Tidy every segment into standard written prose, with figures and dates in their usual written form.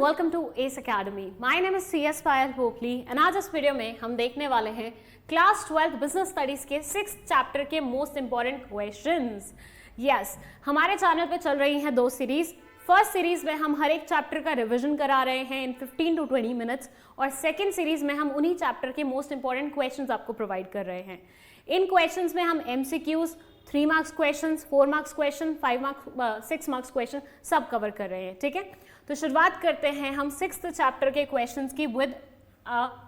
Welcome to S academy. My name is CS Payal Popli and आज इस video में हम देखने वाले हैं क्लास 12 बिजनेस स्टडीज के 6th चैप्टर के मोस्ट इंपॉर्टेंट क्वेश्चंस। यस, हमारे चैनल पे चल रही हैं 2 सीरीज। फर्स्ट सीरीज में हम हर एक चैप्टर का रिवीजन करा रहे हैं इन 15 to 20 मिनट्स और सेकेंड सीरीज में हम उन्हीं चैप्टर के मोस्ट इंपॉर्टेंट क्वेश्चंस आपको प्रोवाइड कर रहे हैं। इन क्वेश्चंस में हम MCQs, 3 marks question, 4 marks question, 5 marks 6 marks question सब कवर कर रहे हैं। ठीक है, तो शुरुआत करते हैं हम 6th चैप्टर के क्वेश्चंस की विद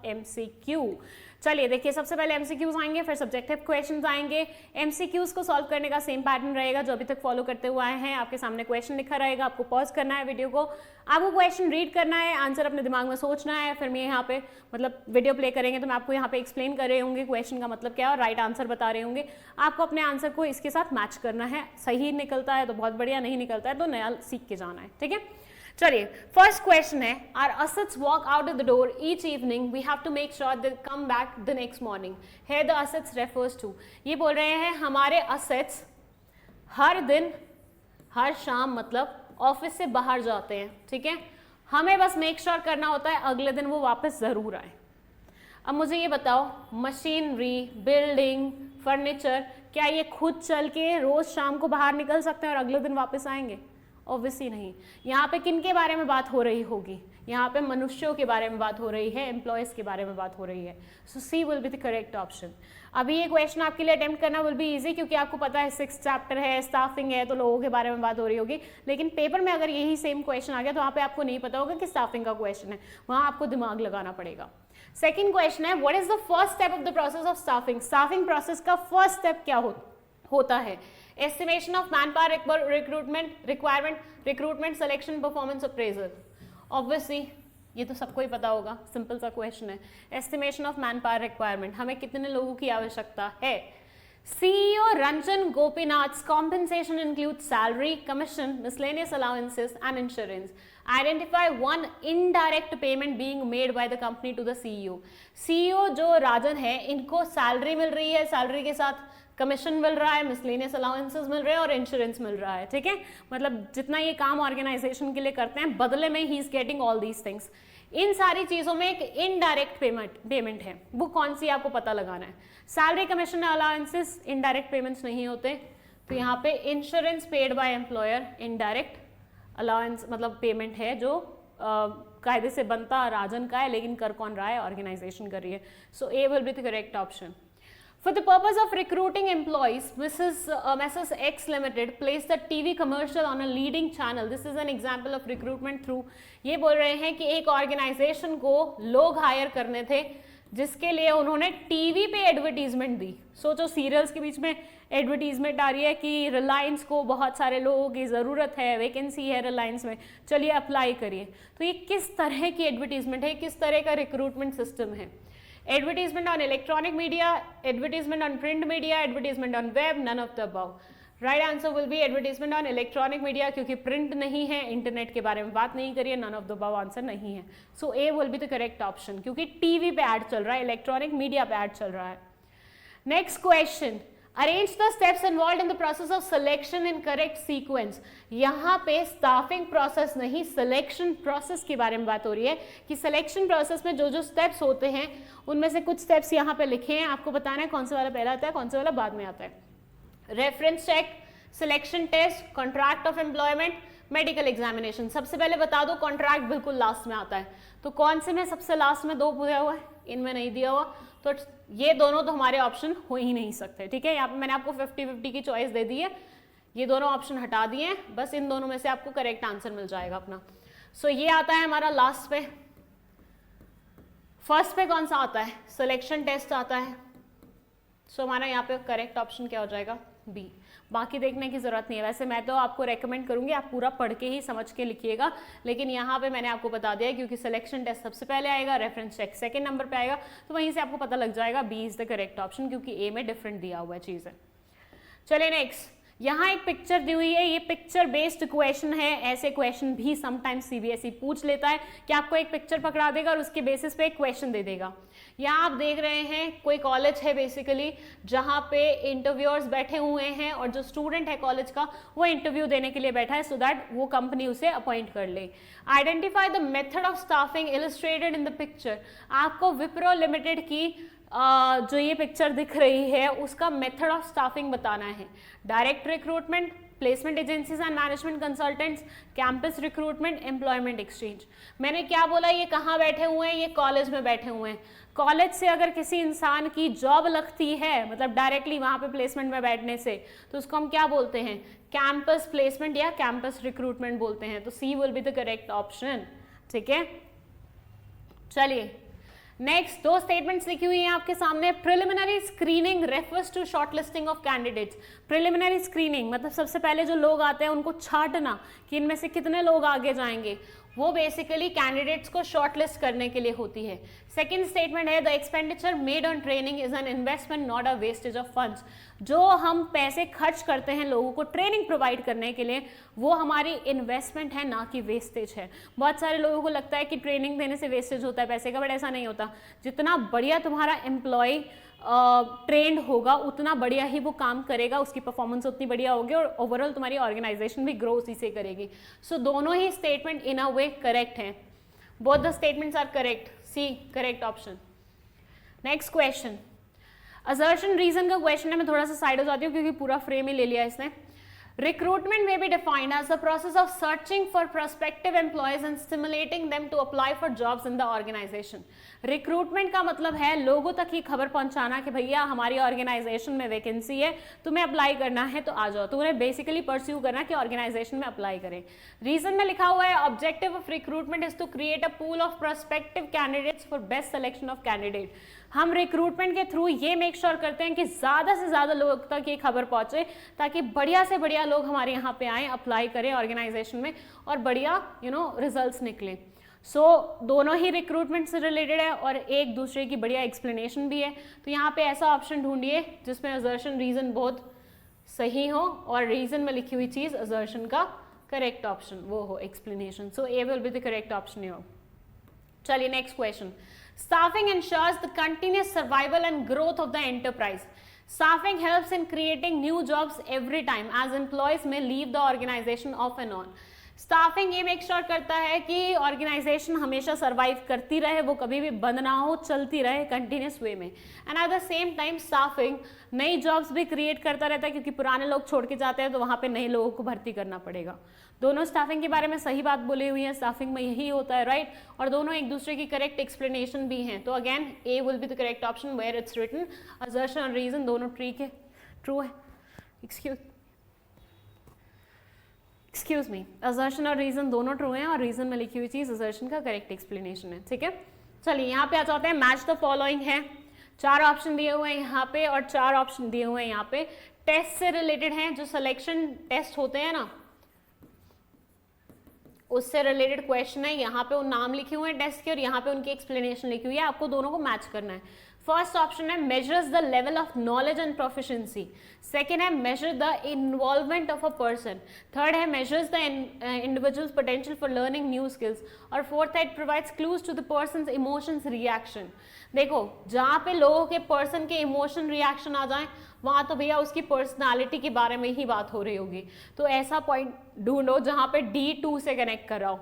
MCQ। चलिए देखिए, सबसे पहले MCQs आएंगे, फिर सब्जेक्टिव क्वेश्चंस आएंगे। MCQs को सॉल्व करने का सेम पैटर्न रहेगा जो अभी तक फॉलो करते हुए आए हैं। आपके सामने क्वेश्चन लिखा रहेगा, आपको पॉज करना है वीडियो को, आपको क्वेश्चन रीड करना है, आंसर अपने दिमाग में सोचना है, फिर मैं यहाँ पे मतलब वीडियो प्ले करेंगे तो मैं आपको यहाँ पे एक्सप्लेन कर रहे होंगे क्वेश्चन का मतलब क्या है और राइट आंसर बता रहे होंगे। आपको अपने आंसर को इसके साथ मैच करना है। सही निकलता है तो बहुत बढ़िया, नहीं निकलता है तो नया सीख के जाना है। ठीक है, चलिए फर्स्ट क्वेश्चन है, are assets walk out of the door each evening, we have to make sure they come back the next morning. Here the assets refers to, ये बोल रहे हैं हमारे assets हर दिन हर शाम मतलब ऑफिस से बाहर जाते हैं। ठीक है, हमें बस मेक श्योर करना होता है अगले दिन वो वापस जरूर आए। अब मुझे ये बताओ, मशीनरी, बिल्डिंग, फर्नीचर, क्या ये खुद चल के रोज शाम को बाहर निकल सकते हैं और अगले दिन वापस आएंगे? ऑब्वियसली नहीं। यहाँ पे किन के बारे में बात हो रही होगी? यहाँ पे मनुष्यों के बारे में बात हो रही है, एम्प्लॉयज के बारे में बात हो रही है। So C will be the correct option. अभी ये क्वेश्चन आपके लिए अटेम्प्ट करना विल बी इजी क्योंकि आपको पता है 6th चैप्टर है, स्टाफिंग है, तो लोगों के बारे में बात हो रही होगी। लेकिन पेपर में अगर यही सेम क्वेश्चन आ गया तो वहाँ पे आपको नहीं पता होगा कि स्टाफिंग का क्वेश्चन है, वहाँ आपको दिमाग लगाना पड़ेगा। सेकेंड क्वेश्चन है, what is the first step of the process of staffing? Staffing process का फर्स्ट स्टेप क्या होता है? Estimation of manpower requirement, recruitment, selection, performance appraisal. Obviously ये तो सबको ही पता होगा, सिंपल सा क्वेश्चन है। Estimation of man power requirement, हमें कितने लोगों की आवश्यकता है। CEO Ranjan Gopinath's compensation includes salary, commission, miscellaneous allowances and insurance. Identify one indirect payment being made by the company to the CEO. CEO जो राजन है, इनको सैलरी मिल रही है, सैलरी के साथ कमीशन मिल रहा है, मिसलेनियस अलाउंसेस मिल रहे हैं और इंश्योरेंस मिल रहा है। ठीक है, मतलब जितना ये काम ऑर्गेनाइजेशन के लिए करते हैं बदले में he is getting all these things. इन सारी चीजों में एक इनडायरेक्ट पेमेंट है, वो कौन सी आपको पता लगाना है। Salary, commission, allowances indirect payments नहीं होते, तो यहाँ पे insurance paid by employer indirect allowance मतलब पेमेंट है जो कायदे से बनता राजन का है, लेकिन कर कौन रहा है? ऑर्गेनाइजेशन कर रही है। So A will be the correct option. For the purpose of recruiting employees, Messrs. X Limited placed a TV commercial on a leading channel. This is an example of recruitment through. ये बोल रहे हैं कि एक organisation को लोग higher करने थे जिसके लिए उन्होंने टीवी पे एडवर्टीजमेंट दी। सोचो, सीरियल्स के बीच में एडवर्टीजमेंट आ रही है कि रिलायंस को बहुत सारे लोगों की ज़रूरत है, वैकेंसी है रिलायंस में, चलिए अप्लाई करिए। तो ये किस तरह की एडवर्टीजमेंट है, किस तरह का रिक्रूटमेंट सिस्टम है? Advertisement on electronic media, advertisement on print media, advertisement on web, none of the above. Right answer will be advertisement on electronic media क्योंकि print नहीं है, इंटरनेट के बारे में बात नहीं करिए, none of the above answer नहीं है। So A will be the correct option क्योंकि टीवी पे ऐड चल रहा है, इलेक्ट्रॉनिक मीडिया पे ऐड चल रहा है। Next question, arrange the steps involved in the process of selection in correct sequence. यहाँ पे स्टाफिंग प्रोसेस नहीं, सिलेक्शन प्रोसेस के बारे में बात हो रही है कि सिलेक्शन प्रोसेस में जो जो स्टेप्स होते हैं उनमें से कुछ स्टेप्स यहाँ पे लिखे हैं, आपको बताना है कौन सा वाला पहला आता है, कौन सा वाला बाद में आता है। Reference check, selection test, contract of employment, medical examination. सबसे पहले बता दो, कॉन्ट्रैक्ट बिल्कुल लास्ट में आता है, तो कौन से में सबसे लास्ट में 2 दिया हुआ है, इनमें नहीं दिया हुआ, तो ये दोनों तो हमारे ऑप्शन हो ही नहीं सकते। ठीक है, यहाँ पे मैंने आपको 50-50 की चॉइस दे दी है, ये दोनों ऑप्शन हटा दिए हैं, बस इन दोनों में से आपको करेक्ट आंसर मिल जाएगा अपना। सो ये आता है हमारा लास्ट पे। फर्स्ट पे कौन सा आता है? सिलेक्शन टेस्ट आता है। सो हमारा यहाँ पे करेक्ट ऑप्शन क्या हो जाएगा? बी। बाकी देखने की जरूरत नहीं है, वैसे मैं तो आपको रेकमेंड करूंगी आप पूरा पढ़ के ही समझ के लिखिएगा, लेकिन यहाँ पे मैंने आपको बता दिया क्योंकि सिलेक्शन टेस्ट सबसे पहले आएगा, रेफरेंस चेक सेकंड नंबर पे आएगा, तो वहीं से आपको पता लग जाएगा B is the correct option क्योंकि ए में डिफरेंट दिया हुआ चीज़ है। चलिए नेक्स्ट, यहाँ एक पिक्चर दी हुई है, ये पिक्चर बेस्ड क्वेश्चन है। ऐसे क्वेश्चन भी समटाइम्स सीबीएसई पूछ लेता है कि आपको एक पिक्चर पकड़ा देगा और उसके बेसिस पे एक क्वेश्चन दे देगा। यहाँ आप देख रहे हैं कोई कॉलेज है बेसिकली जहाँ पे इंटरव्यूअर्स बैठे हुए हैं और जो स्टूडेंट है कॉलेज का वो इंटरव्यू देने के लिए बैठा है सो दैट वो कंपनी उसे अपॉइंट कर ले। Identify the method of staffing illustrated in the picture. आपको विप्रो लिमिटेड की जो ये पिक्चर दिख रही है उसका मेथड ऑफ स्टाफिंग बताना है। Direct recruitment, placement agencies and management consultants, campus recruitment, employment exchange. मैंने क्या बोला, ये कहाँ बैठे हुए हैं, ये कॉलेज में बैठे हुए हैं। कॉलेज से अगर किसी इंसान की जॉब लगती है, मतलब डायरेक्टली वहाँ पे प्लेसमेंट में बैठने से, तो उसको हम क्या बोलते हैं, कैंपस प्लेसमेंट या कैंपस रिक्रूटमेंट बोलते हैं। तो C will be the correct option. ठीक है, चलिए नेक्स्ट दो स्टेटमेंट्स लिखी हुई हैं आपके सामने। Preliminary screening refers to shortlisting of candidates. Preliminary screening मतलब सबसे पहले जो लोग आते हैं उनको छांटना कि इनमें से कितने लोग आगे जाएंगे, वो बेसिकली कैंडिडेट्स को शॉर्टलिस्ट करने के लिए होती है। सेकंड स्टेटमेंट है the expenditure made on training is an investment not a wastage of funds. जो हम पैसे खर्च करते हैं लोगों को ट्रेनिंग प्रोवाइड करने के लिए वो हमारी इन्वेस्टमेंट है, ना कि वेस्टेज है। बहुत सारे लोगों को लगता है कि ट्रेनिंग देने से वेस्टेज होता है पैसे का, बट ऐसा नहीं होता। जितना बढ़िया तुम्हारा एम्प्लॉय ट्रेंड होगा उतना बढ़िया ही वो काम करेगा, उसकी परफॉर्मेंस उतनी बढ़िया होगी और ओवरऑल तुम्हारी ऑर्गेनाइजेशन भी ग्रो उसी से करेगी। सो दोनों ही statement in a way correct हैं। Both the statements are correct. C correct option. Next question, assertion reason का क्वेश्चन है। मैं थोड़ा सा साइड हो जाती हूँ क्योंकि पूरा फ्रेम ही ले लिया इसने। Recruitment may be defined as the process of searching for prospective employees and stimulating them to apply for jobs in the organization. Recruitment का मतलब है लोगों तक ही खबर पहुंचाना कि भैया हमारी ऑर्गेनाइजेशन में वैकेंसी है, तुम्हें अप्लाई करना है तो आ जाओ। तो उन्हें बेसिकली परस्यू करना कि ऑर्गेनाइजेशन में अप्लाई करें। रीजन में लिखा हुआ है objective of recruitment is to create a pool of prospective candidates for best selection of candidate. हम रिक्रूटमेंट के थ्रू ये मेक श्योर करते हैं कि ज़्यादा से ज़्यादा लोगों तक ये खबर पहुंचे ताकि बढ़िया से बढ़िया लोग हमारे यहाँ पे आएँ, अप्लाई करें ऑर्गेनाइजेशन में और बढ़िया रिजल्ट्स निकलें। सो दोनों ही रिक्रूटमेंट से रिलेटेड है और एक दूसरे की बढ़िया एक्सप्लेनेशन भी है। तो यहाँ पे ऐसा ऑप्शन ढूंढिए जिसमें असर्शन रीजन बहुत सही हो और रीजन में लिखी हुई चीज़ असर्शन का करेक्ट ऑप्शन वो हो explanation. So A will be the correct option हो। चलिए next question, staffing ensures the continuous survival and growth of the enterprise. Staffing helps in creating new jobs every time as employees may leave the organization off and on. Staffing ये make sure करता है कि organisation हमेशा survive करती रहे, वो कभी भी बंद ना हो, चलती रहे कंटिन्यूस वे में। And at the same time staffing नई जॉब्स भी क्रिएट करता रहता है क्योंकि पुराने लोग छोड़ के जाते हैं तो वहाँ पे नए लोगों को भर्ती करना पड़ेगा। दोनों स्टाफिंग के बारे में सही बात बोली हुई है, स्टाफिंग में यही होता है, राइट। और दोनों एक दूसरे की करेक्ट एक्सप्लेनेशन भी हैं। तो again A will be the correct option where it's written assertion और रीजन दोनों ट्रू है। एक्सक्यूज मी, असर्शन और रीजन दोनों ट्रू हैं और रीजन में लिखी हुई चीज असर्शन का करेक्ट एक्सप्लेनेशन है। ठीक है, चलिए यहाँ पे आ जाते हैं। मैच द फॉलोइंग है, 4 ऑप्शन दिए हुए हैं यहाँ पे और 4 ऑप्शन दिए हुए हैं यहाँ पे टेस्ट से रिलेटेड हैं। जो सिलेक्शन टेस्ट होते हैं ना उससे रिलेटेड क्वेश्चन है। यहाँ पे वो नाम लिखे हुए हैं टेस्ट के और यहाँ पे उनकी एक्सप्लेनेशन लिखी हुई है। आपको दोनों को मैच करना है। फर्स्ट ऑप्शन है measures the level of knowledge and proficiency. Second है measure the involvement of a person. Third है measures the individual's potential for learning new skills. और फोर्थ है it provides clues to the person's emotions reaction. देखो जहाँ पे लोगों के person के इमोशन रिएक्शन आ जाए वहाँ तो भैया उसकी पर्सनालिटी के बारे में ही बात हो रही होगी। तो ऐसा पॉइंट ढूंढो जहाँ पे D2 से कनेक्ट कर रहा हो।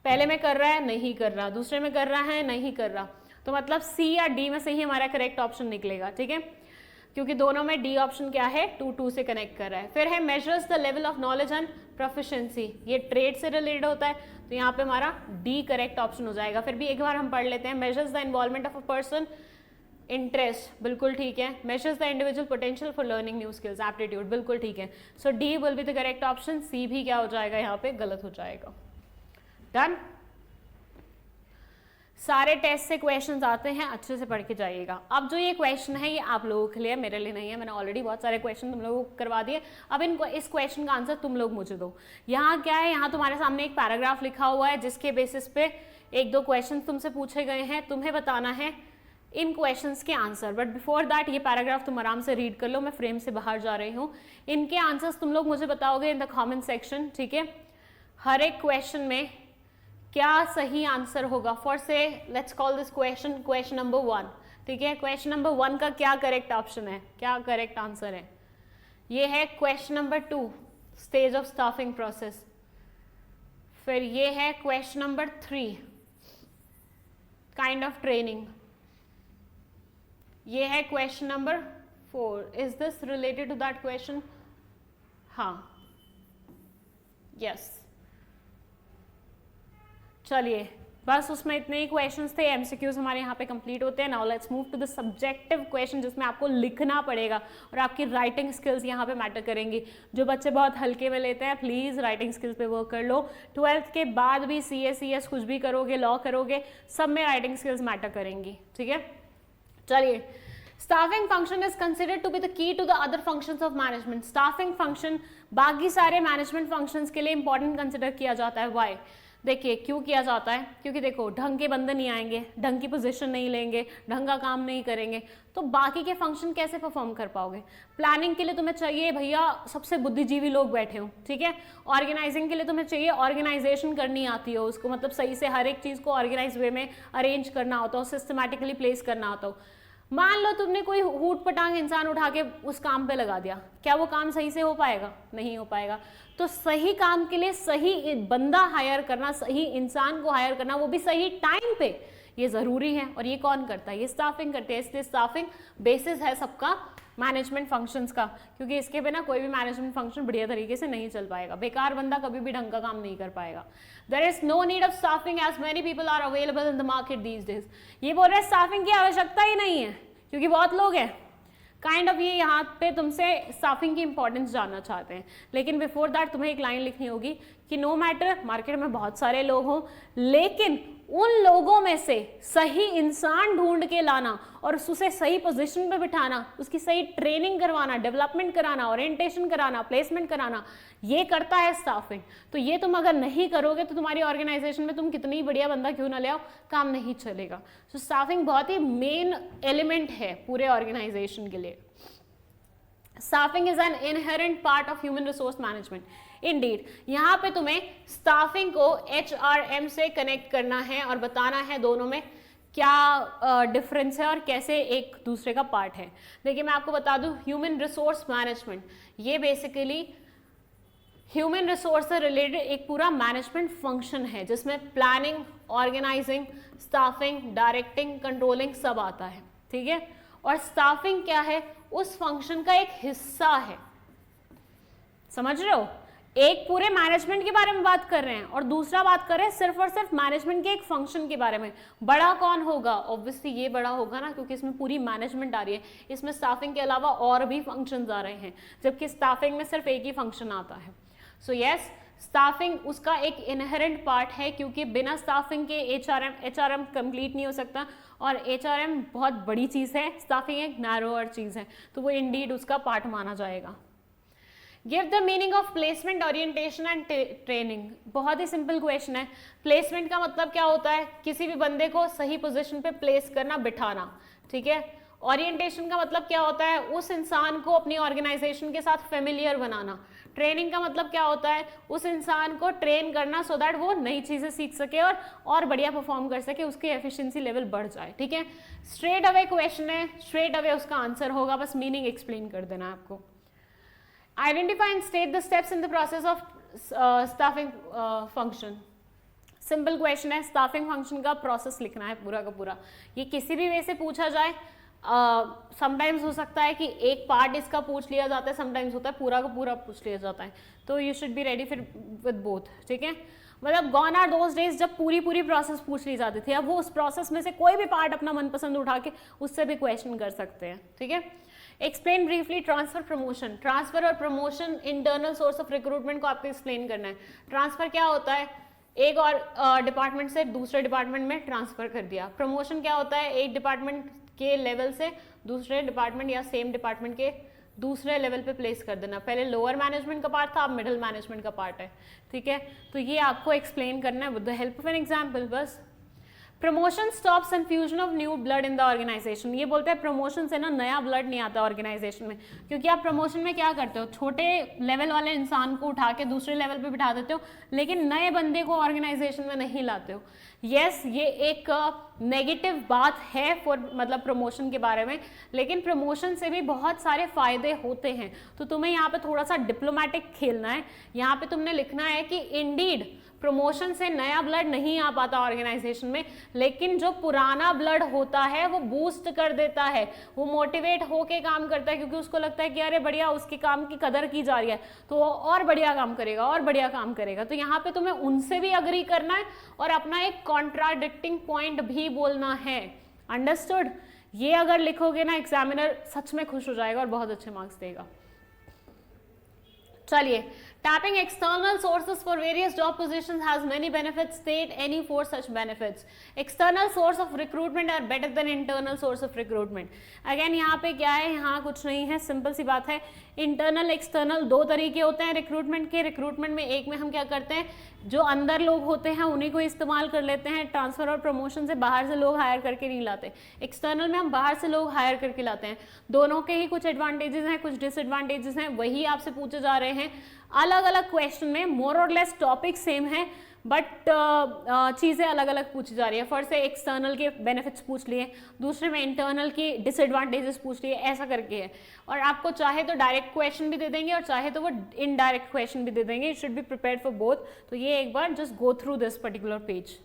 पहले में कर रहा है, नहीं कर रहा, दूसरे में कर रहा है, नहीं कर रहा, तो मतलब C या D में से ही हमारा करेक्ट ऑप्शन निकलेगा। ठीक है, क्योंकि दोनों में D ऑप्शन क्या है, 2 से कनेक्ट कर रहा है। फिर है measures the level of knowledge and proficiency, ये ट्रेड से रिलेटेड होता है तो यहाँ पे हमारा D करेक्ट ऑप्शन हो जाएगा। फिर भी एक बार हम पढ़ लेते हैं। Measures the involvement of a person, interest, बिल्कुल ठीक है। Measures the individual potential for learning new skills, aptitude, बिल्कुल ठीक है। सो D will be the correct option. C भी क्या हो जाएगा, यहाँ पे गलत हो जाएगा। डन। सारे टेस्ट से क्वेश्चंस आते हैं, अच्छे से पढ़ के जाइएगा। अब जो ये क्वेश्चन है ये आप लोगों के लिए, मेरे लिए नहीं है। मैंने ऑलरेडी बहुत सारे क्वेश्चन तुम लोगों को करवा दिए। अब इस क्वेश्चन का आंसर तुम लोग मुझे दो। यहाँ क्या है, यहाँ तुम्हारे सामने एक पैराग्राफ लिखा हुआ है जिसके बेसिस पे 1-2 क्वेश्चन तुमसे पूछे गए हैं। तुम्हें बताना है इन क्वेश्चंस के आंसर। बट बिफोर दैट ये पैराग्राफ तुम आराम से रीड कर लो, मैं फ्रेम से बाहर जा रही हूँ। इनके आंसर्स तुम लोग मुझे बताओगे इन द कमेंट सेक्शन, ठीक है। हर एक क्वेश्चन में क्या सही आंसर होगा। फॉर से let's call this question number 1, ठीक है। क्वेश्चन नंबर 1 का क्या करेक्ट ऑप्शन है, क्या करेक्ट आंसर है? ये है question number 2, stage of staffing process. फिर ये है question number 3, kind of training. ये है question number 4, is this related to that question? हाँ, यस। चलिए, बस उसमें इतने ही क्वेश्चंस थे। एमसीक्यूज हमारे यहाँ पे कंप्लीट होते हैं। Now let's move to the subjective question, जिसमें आपको लिखना पड़ेगा और आपकी राइटिंग स्किल्स यहाँ पे मैटर करेंगी। जो बच्चे बहुत हल्के में लेते हैं, प्लीज राइटिंग स्किल्स पे वर्क कर लो। 12th के बाद भी CS कुछ भी करोगे, लॉ करोगे, सब में राइटिंग स्किल्स मैटर करेंगी, ठीक है। चलिए, staffing function is considered to be the key to the other functions of management. Staffing function बाकी सारे मैनेजमेंट फंक्शंस के लिए इंपॉर्टेंट कंसिडर किया जाता है। व्हाई? देखिए, क्यों किया जाता है? क्योंकि देखो, ढंग के बंदे नहीं आएंगे, ढंग की पोजीशन नहीं लेंगे, ढंग का काम नहीं करेंगे, तो बाकी के फंक्शन कैसे परफॉर्म कर पाओगे? प्लानिंग के लिए तुम्हें चाहिए भैया सबसे बुद्धिजीवी लोग बैठे हो, ठीक है। ऑर्गेनाइजिंग के लिए तुम्हें चाहिए ऑर्गेनाइजेशन करनी आती हो, उसको मतलब सही से हर एक चीज़ को ऑर्गेनाइज वे में अरेंज करना होता हो, सिस्टमैटिकली प्लेस करना होता हो। मान लो तुमने कोई ऊट पटांग इंसान उठा के उस काम पे लगा दिया, क्या वो काम सही से हो पाएगा? नहीं हो पाएगा। तो सही काम के लिए सही बंदा हायर करना, सही इंसान को हायर करना, वो भी सही टाइम पे, ये जरूरी है। और ये कौन करता है? ये स्टाफिंग करते हैं। इसलिए स्टाफिंग बेसिस है सबका मैनेजमेंट फंक्शंस का, क्योंकि इसके बिना कोई भी मैनेजमेंट फंक्शन बढ़िया तरीके से नहीं चल पाएगा। बेकार बंदा कभी भी ढंग का काम नहीं कर पाएगा। There is no need of staffing as many people are available in the market these days. ये बोल रहे स्टाफिंग की आवश्यकता ही नहीं है क्योंकि बहुत लोग हैं। काइंड ऑफ ये यहाँ पे तुमसे स्टाफिंग की इंपॉर्टेंस जानना चाहते हैं। लेकिन बिफोर दैट तुम्हें एक लाइन लिखनी होगी कि नो मैटर मार्केट में बहुत सारे लोग हों, लेकिन उन लोगों में से सही इंसान ढूंढ के लाना और उसे सही पोजीशन पे बिठाना, उसकी सही ट्रेनिंग करवाना, डेवलपमेंट कराना, ओरिएंटेशन कराना, प्लेसमेंट कराना, ये करता है स्टाफिंग। तो ये तुम अगर नहीं करोगे तो तुम्हारी ऑर्गेनाइजेशन में तुम कितनी बढ़िया बंदा क्यों ना ले आओ, काम नहीं चलेगा। तो स्टाफिंग बहुत ही मेन एलिमेंट है पूरे ऑर्गेनाइजेशन के लिए। Staffing is an inherent part of human resource management. Indeed, यहाँ पे तुम्हें स्टाफिंग को HRM से कनेक्ट करना है और बताना है दोनों में क्या डिफरेंस है और कैसे एक दूसरे का पार्ट है। देखिए, मैं आपको बता दूं, ह्यूमन रिसोर्स मैनेजमेंट ये बेसिकली ह्यूमन रिसोर्स से रिलेटेड एक पूरा मैनेजमेंट फंक्शन है, जिसमें planning, organising, staffing, directing, controlling सब आता है, ठीक है। और स्टाफिंग क्या है? उस फंक्शन का एक हिस्सा है। समझ रहे हो? एक पूरे मैनेजमेंट के बारे में बात कर रहे हैं और दूसरा बात कर रहे हैं सिर्फ और सिर्फ मैनेजमेंट के एक फंक्शन के बारे में। बड़ा कौन होगा? ऑब्वियसली ये बड़ा होगा ना, क्योंकि इसमें पूरी मैनेजमेंट आ रही है। इसमें स्टाफिंग के अलावा और भी फंक्शंस आ रहे हैं, जबकि स्टाफिंग में सिर्फ एक ही फंक्शन आता है। सो यस, स्टाफिंग उसका एक इनहेरेंट पार्ट है, क्योंकि बिना स्टाफिंग के HRM कंप्लीट नहीं हो सकता। और HRM बहुत बड़ी चीज़ है, स्टाफिंग एक नैरोअर चीज़ है, तो वो इंडीड उसका पार्ट माना जाएगा। Give the meaning of placement, orientation and training. बहुत ही सिंपल क्वेश्चन है। प्लेसमेंट का मतलब क्या होता है? किसी भी बंदे को सही पोजीशन पे प्लेस करना, बिठाना, ठीक है। ओरिएंटेशन का मतलब क्या होता है? उस इंसान को अपनी ऑर्गेनाइजेशन के साथ फेमिलियर बनाना। ट्रेनिंग का मतलब क्या होता है? उस इंसान को ट्रेन करना सो दैट वो नई चीजें सीख सके और बढ़िया परफॉर्म कर सके, उसकी एफिशिएंसी लेवल बढ़ जाए, ठीक है। स्ट्रेट अवे क्वेश्चन है, स्ट्रेट अवे उसका आंसर होगा, बस मीनिंग एक्सप्लेन कर देना है आपको। Identify and state the steps in the process of staffing function. Simple question है, स्टाफिंग फंक्शन का प्रोसेस लिखना है पूरा का पूरा। ये किसी भी वे से पूछा जाए, समटाइम्स हो सकता है कि एक पार्ट इसका पूछ लिया जाता है, समटाइम्स होता है पूरा का पूरा पूछ लिया जाता है, तो यू शुड बी रेडी फिर विद बोथ, ठीक है। मतलब गॉन आर दोज डेज जब पूरी प्रोसेस पूछ ली जाती थी। अब वो उस प्रोसेस में से कोई भी पार्ट अपना मनपसंद उठा के उससे भी क्वेश्चन कर सकते हैं, ठीक है। Explain briefly transfer promotion. Transfer और promotion internal source of recruitment को आपको एक्सप्लेन करना है। ट्रांसफर क्या होता है? एक और डिपार्टमेंट से दूसरे डिपार्टमेंट में ट्रांसफर कर दिया। प्रमोशन क्या होता है? एक डिपार्टमेंट के लेवल से दूसरे डिपार्टमेंट या सेम डिपार्टमेंट के दूसरे लेवल पे प्लेस कर देना। पहले लोअर मैनेजमेंट का पार्ट था, अब मिडिल मैनेजमेंट का पार्ट है, ठीक है। तो ये आपको एक्सप्लेन करना है with the help of an example. बस promotion stops infusion of new blood in the organisation. ये बोलते हैं प्रमोशन से ना नया ब्लड नहीं आता ऑर्गेनाइजेशन में, क्योंकि आप प्रमोशन में क्या करते हो, छोटे लेवल वाले इंसान को उठा के दूसरे लेवल पे बिठा देते हो, लेकिन नए बंदे को ऑर्गेनाइजेशन में नहीं लाते हो। यस, ये एक नेगेटिव बात है फॉर मतलब प्रमोशन के बारे में, लेकिन प्रमोशन से भी बहुत सारे फायदे होते हैं। तो तुम्हें यहाँ पे थोड़ा सा डिप्लोमेटिक खेलना है। यहाँ पे तुमने लिखना है कि इंडीड प्रमोशन से नया ब्लड नहीं आ पाता ऑर्गेनाइजेशन में, लेकिन जो पुराना ब्लड होता है वो बूस्ट कर देता है, वो मोटिवेट होके काम करता है, क्योंकि उसको लगता है कि अरे बढ़िया उसके काम की कदर की जा रही है तो वो और बढ़िया काम करेगा और बढ़िया काम करेगा। तो यहाँ पे तुम्हें उनसे भी अग्री करना है और अपना एक कॉन्ट्राडिक्टिंग पॉइंट भी बोलना है। अंडरस्टूड? ये अगर लिखोगे ना एग्जामिनर सच में खुश हो जाएगा और बहुत अच्छे मार्क्स देगा। चलिए, tapping external sources for various job positions has many benefits. State any 4 such benefits. External source of recruitment are better than internal source of recruitment. Again यहाँ पे क्या है, यहाँ कुछ नहीं है, सिंपल सी बात है। इंटरनल एक्सटर्नल दो तरीके होते हैं रिक्रूटमेंट के। रिक्रूटमेंट में एक में हम क्या करते हैं, जो अंदर लोग होते हैं उन्हीं को इस्तेमाल कर लेते हैं, ट्रांसफर और प्रमोशन से बाहर से लोग हायर करके नहीं लाते। एक्सटर्नल में हम बाहर से लोग हायर करके लाते हैं। दोनों के ही कुछ एडवांटेजेस हैं, कुछ डिसएडवांटेजेस हैं, वही आपसे पूछे जा रहे हैं। अलग अलग क्वेश्चन में मोर और लेस टॉपिक सेम है, बट चीज़ें अलग अलग पूछी जा रही है। फर्स्ट से एक्सटर्नल के बेनिफिट्स पूछ लिए, दूसरे में इंटरनल की डिसएडवांटेजेस पूछ लिए, ऐसा करके है। और आपको चाहे तो डायरेक्ट क्वेश्चन भी दे देंगे और चाहे तो वो इनडायरेक्ट क्वेश्चन भी दे देंगे। You should be prepared for both. तो ये एक बार just go through this particular page.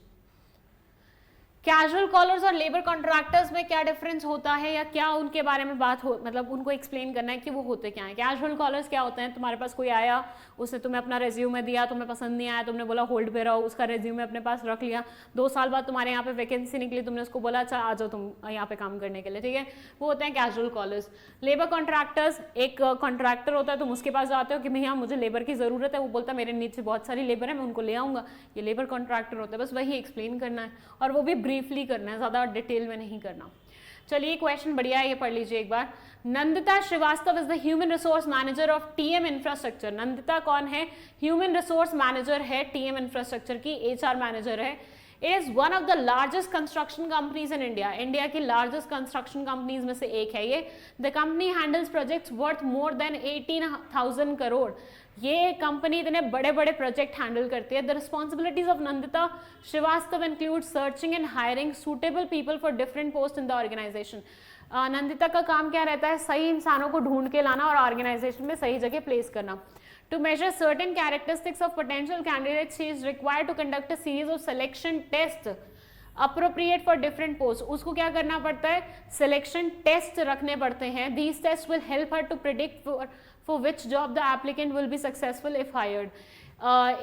Casual callers और लेबर कॉन्ट्रैक्टर्स में क्या डिफरेंस होता है या क्या उनके बारे में बात हो, मतलब उनको एक्सप्लेन करना है कि वो होते क्या हैं। कैजुअल कॉलर्स क्या होते हैं, तुम्हारे पास कोई आया, उसने तुम्हें अपना रेज्यूमे दिया, तुम्हें पसंद नहीं आया, तुमने बोला होल्ड पे रहो, उसका रेज्यूमे अपने पास रख लिया, 2 साल बाद तुम्हारे यहाँ पे वैकेंसी निकली, तुमने उसको बोला अच्छा आ जाओ तुम यहाँ पे काम करने के लिए, ठीक है, वो होते हैं कैजुअल कॉलर्स। लेबर कॉन्ट्रैक्टर्स, एक कॉन्ट्रैक्टर होता है, तुम उसके पास जाते हो कि भैया मुझे लेबर की ज़रूरत है, वो बोलता है मेरे नीचे बहुत सारी लेबर है मैं उनको ले आऊँगा, ये लेबर कॉन्ट्रैक्टर होता है। बस वही एक्सप्लेन करना है और वो भी ब्रीफली करना है, ज़्यादा डिटेल में नहीं करना। चलिए क्वेश्चन बढ़िया है, ये पढ़ लीजिए एक बार। Nandita Srivastava is the human resource manager of TM infrastructure. Nandita कौन है? ह्यूमन रिसोर्स मैनेजर है टीएम इंफ्रास्ट्रक्चर की, एचआर मैनेजर है। It is one of the largest construction companies in India. India की लार्जेस्ट कंस्ट्रक्शन कंपनीज में से एक है ये। The company handles projects worth more than 18,000 crore. ये कंपनी इतने बड़े बड़े प्रोजेक्ट हैंडल करती है। The responsibilities of Nandita Srivastava include searching and hiring suitable people for different post in the organisation. Nandita का काम क्या रहता है? सही इंसानों को ढूंढ के लाना और ऑर्गेनाइजेशन में सही जगह प्लेस करना। To measure certain characteristics of potential candidates, she is required to conduct a series of selection tests appropriate for different posts. उसको क्या करना पड़ता है? Selection test रखने पड़ते हैं। These tests will help her to predict for which job the applicant will be successful if hired.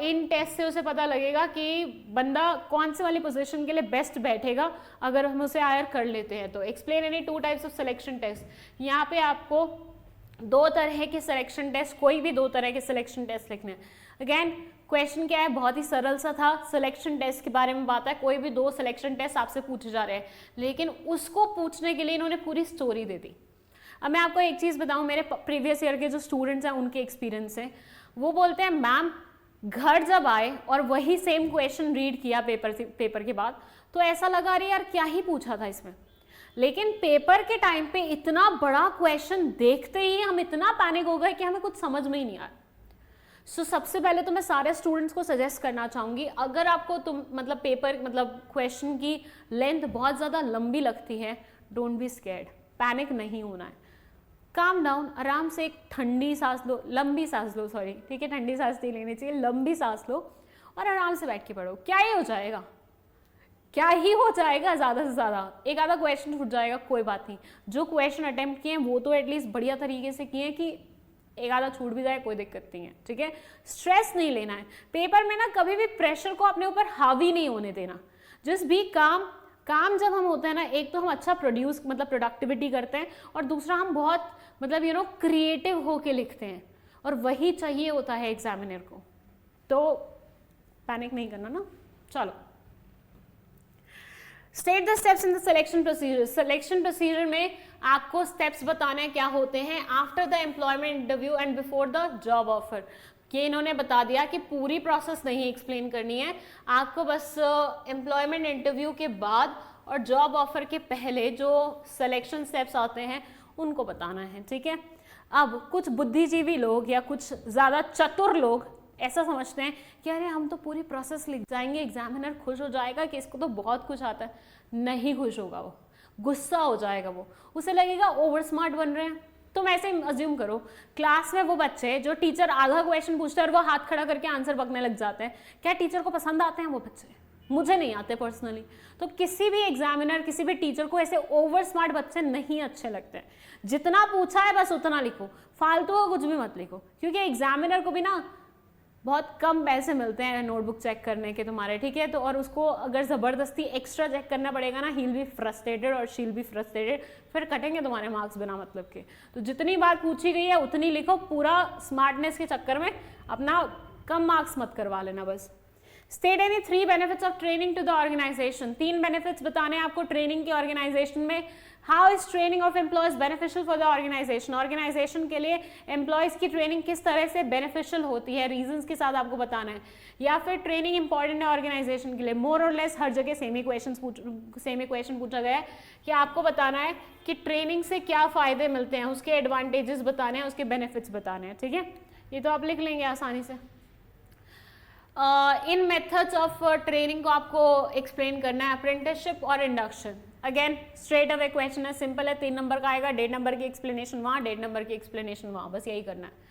इन test से उसे पता लगेगा कि बंदा कौन से वाली पोजीशन के लिए बेस्ट बैठेगा अगर हम उसे हायर कर लेते हैं तो। Explain any 2 types of selection test. यहाँ पे आपको 2 तरह के सिलेक्शन टेस्ट, कोई भी 2 तरह के सिलेक्शन टेस्ट लिखने हैं। अगेन क्वेश्चन क्या है, बहुत ही सरल सा था, सिलेक्शन टेस्ट के बारे में बात है। कोई भी 2 सिलेक्शन टेस्ट आपसे पूछे जा रहे हैं, लेकिन उसको पूछने के लिए इन्होंने पूरी स्टोरी दे दी। अब मैं आपको एक चीज़ बताऊं, मेरे प्रीवियस ईयर के जो स्टूडेंट्स हैं उनके एक्सपीरियंस है, वो बोलते हैं मैम घर जब आए और वही सेम क्वेश्चन रीड किया पेपर के बाद तो ऐसा लगा अरे यार क्या ही पूछा था इसमें। लेकिन पेपर के टाइम पे इतना बड़ा क्वेश्चन देखते ही हम इतना पैनिक हो गए कि हमें कुछ समझ में ही नहीं आया। सो सबसे पहले तो मैं सारे स्टूडेंट्स को सजेस्ट करना चाहूँगी, अगर आपको क्वेश्चन की लेंथ बहुत ज़्यादा लंबी लगती है, डोंट बी स्कैर्ड, पैनिक नहीं होना है, काम डाउन, आराम से एक ठंडी सांस लो, लंबी सांस लो, सॉरी ठीक है, ठंडी सांस नहीं लेनी चाहिए, लंबी सांस लो और आराम से बैठ के पढ़ो। क्या ही हो जाएगा, क्या ही हो जाएगा, ज़्यादा से ज़्यादा एक आधा क्वेश्चन छूट जाएगा, कोई बात नहीं। जो क्वेश्चन अटेम्प्ट किए हैं वो तो एटलीस्ट बढ़िया तरीके से किए कि एक आधा छूट भी जाए कोई दिक्कत नहीं है, ठीक है। स्ट्रेस नहीं लेना है पेपर में ना, कभी भी प्रेशर को अपने ऊपर हावी नहीं होने देना। जस्ट बी काम जब हम होते हैं ना, एक तो हम अच्छा प्रोडक्टिविटी करते हैं और दूसरा हम बहुत क्रिएटिव होके लिखते हैं और वही चाहिए होता है एग्जामिनर को। तो पैनिक नहीं करना ना। चलो, state the steps in the selection procedure. Selection procedure में आपको स्टेप्स बताने क्या होते हैं after the employment interview and before the job offer. कि इन्होंने बता दिया कि पूरी प्रोसेस नहीं एक्सप्लेन करनी है, आपको बस एम्प्लॉयमेंट इंटरव्यू के बाद और जॉब ऑफर के पहले जो सिलेक्शन स्टेप्स आते हैं उनको बताना है, ठीक है। अब कुछ बुद्धिजीवी लोग या कुछ ज़्यादा चतुर लोग ऐसा समझते हैं कि अरे हम तो पूरी प्रोसेस लिख जाएंगे, एग्जामिनर खुश हो जाएगा कि इसको तो बहुत कुछ आता है। नहीं खुश होगा वो, गुस्सा हो जाएगा वो, उसे लगेगा ओवर स्मार्ट बन रहे हैं। तुम ऐसे अज्यूम करो क्लास में वो बच्चे जो टीचर आधा क्वेश्चन पूछते हैं और वो हाथ खड़ा करके आंसर बकने लग जाते हैं, क्या टीचर को पसंद आते हैं वो बच्चे? मुझे नहीं आते पर्सनली। तो किसी भी एग्जामिनर, किसी भी टीचर को ऐसे ओवर स्मार्ट बच्चे नहीं अच्छे लगते। जितना पूछा है बस उतना लिखो, फालतू का कुछ भी मत लिखो, क्योंकि एग्जामिनर को भी ना बहुत कम पैसे मिलते हैं नोटबुक चेक करने के तुम्हारे, ठीक है। तो और उसको अगर ज़बरदस्ती एक्स्ट्रा चेक करना पड़ेगा ना, ही विल बी फ्रस्ट्रेटेड और शी विल बी फ्रस्ट्रेटेड, फिर कटेंगे तुम्हारे मार्क्स बिना मतलब के। तो जितनी बार पूछी गई है उतनी लिखो, पूरा स्मार्टनेस के चक्कर में अपना कम मार्क्स मत करवा लेना बस। State any 3 benefits of training to the organisation. 3 benefits बताने आपको ट्रेनिंग के ऑर्गेनाइजेशन में। How is training of employees beneficial for the organisation. Organisation के लिए एम्प्लॉयज की ट्रेनिंग किस तरह से बेनिफिशियल होती है, रीजंस के साथ आपको बताना है। या फिर ट्रेनिंग इंपॉर्टेंट है ऑर्गेनाइजेशन के लिए। मोर और लेस हर जगह सेम ही क्वेश्चन पूछा गया है कि आपको बताना है कि ट्रेनिंग से क्या फायदे मिलते हैं, उसके एडवांटेजेस बताने हैं, उसके बेनिफिट्स बताने हैं, ठीक है। ये तो आप लिख लेंगे आसानी से। इन मेथड्स ऑफ ट्रेनिंग को आपको एक्सप्लेन करना है। अप्रेंटिसशिप और induction, again straight away question है, सिंपल है, 3 नंबर का आएगा, 1.5 नंबर की एक्सप्लेनेशन वहाँ, 1.5 नंबर की एक्सप्लेनेशन वहाँ, बस यही करना है।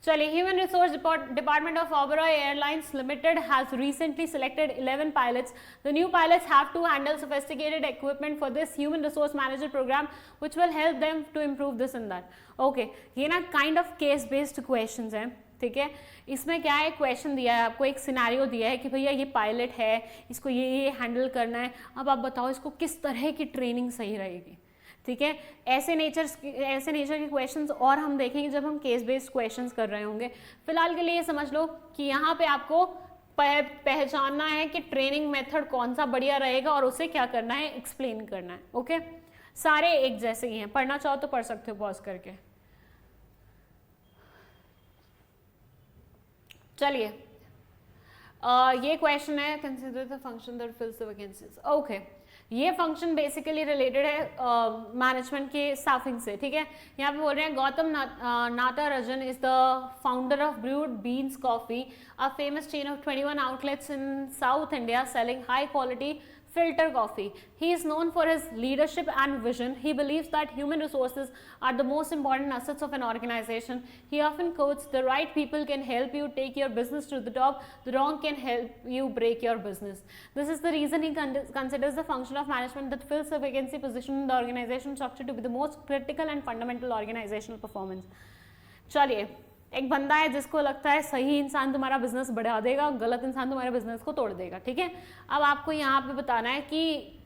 चलिए, human resource department of Oberoi airlines limited has recently selected 11 pilots. The new pilots have to handle sophisticated equipment for this human resource manager program, which will help them to improve this and that. Okay, ये ना kind of case based questions हैं, ठीक है। इसमें क्या है, question दिया है आपको, एक सिनेरियो दिया है कि भैया ये पायलट है, इसको ये हैंडल करना है, अब आप बताओ इसको किस तरह की ट्रेनिंग सही रहेगी, ठीक है। ऐसे नेचर के क्वेश्चंस और हम देखेंगे जब हम केस बेस्ड क्वेश्चंस कर रहे होंगे। फिलहाल के लिए ये समझ लो कि यहाँ पे आपको पहचानना है कि ट्रेनिंग मेथड कौन सा बढ़िया रहेगा और उसे क्या करना है, एक्सप्लेन करना है, ओके। सारे एक जैसे ही हैं, पढ़ना चाहो तो पढ़ सकते हो पॉज करके। चलिए, ये क्वेश्चन है, consider the function that fills the vacancies. Okay, ये फंक्शन बेसिकली रिलेटेड है मैनेजमेंट के स्टाफिंग से, ठीक है। यहाँ पे बोल रहे हैं Gautam Natarajan is the founder of Brewed Beans Coffee, a famous chain of 21 outlets in South India selling high quality filter coffee. He is known for his leadership and vision. He believes that human resources are the most important assets of an organization. He often quotes, "The right people can help you take your business to the top. The wrong can help you break your business." This is the reason he considers the function of management that fills a vacancy position in the organization structure to be the most critical and fundamental organizational performance. चलिए, एक बंदा है जिसको लगता है सही इंसान तुम्हारा बिजनेस बढ़ा देगा, गलत इंसान तुम्हारे बिजनेस को तोड़ देगा, ठीक है। अब आपको यहाँ पे बताना है कि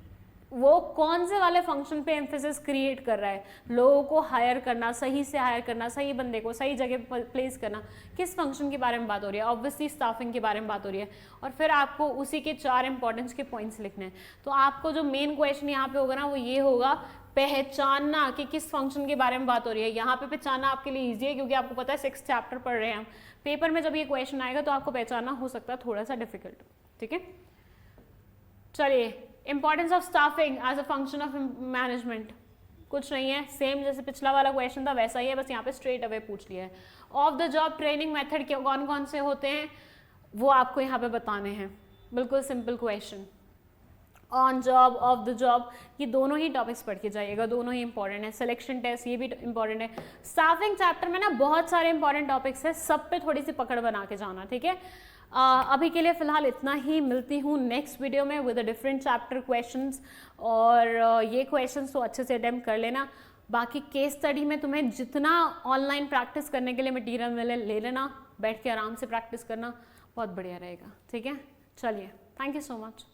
वो कौन से वाले फंक्शन पे एम्फेसिस क्रिएट कर रहा है, लोगों को हायर करना, सही से हायर करना, सही बंदे को सही जगह प्लेस करना, किस फंक्शन के बारे में बात हो रही है, ऑब्वियसली स्टाफिंग के बारे में बात हो रही है। और फिर आपको उसी के 4 इंपॉर्टेंस के पॉइंट्स लिखने हैं। तो आपको जो मेन क्वेश्चन यहाँ पे होगा ना, वो ये होगा पहचानना कि किस फंक्शन के बारे में बात हो रही है। यहाँ पे पहचानना आपके लिए इजी है क्योंकि आपको पता है 6th चैप्टर पढ़ रहे हैं हम। पेपर में जब ये क्वेश्चन आएगा तो आपको पहचानना हो सकता है थोड़ा सा डिफिकल्ट, ठीक है। चलिए, importance of staffing as a function of management, कुछ नहीं है, सेम जैसे पिछला वाला क्वेश्चन था वैसा ही है, बस यहाँ पे स्ट्रेट अवे पूछ लिया है। Of the job training method के कौन कौन से होते हैं वो आपको यहाँ पे बताने हैं, बिल्कुल simple question. On job, of the job, ये दोनों ही टॉपिक्स पढ़ के जाइएगा, दोनों ही इंपॉर्टेंट है। सिलेक्शन टेस्ट ये भी इंपॉर्टेंट है। स्टाफिंग चैप्टर में ना बहुत सारे इंपॉर्टेंट टॉपिक्स है, सब पे थोड़ी सी पकड़ बना के जाना, ठीक है। अभी के लिए फिलहाल इतना ही, मिलती हूँ नेक्स्ट वीडियो में with a different chapter questions. और ये क्वेश्चंस तो अच्छे से अटेम्प्ट कर लेना। बाकी केस स्टडी में तुम्हें जितना ऑनलाइन प्रैक्टिस करने के लिए मटीरियल मिले ले लेना, बैठ के आराम से प्रैक्टिस करना, बहुत बढ़िया रहेगा, ठीक है। चलिए, थैंक यू सो मच।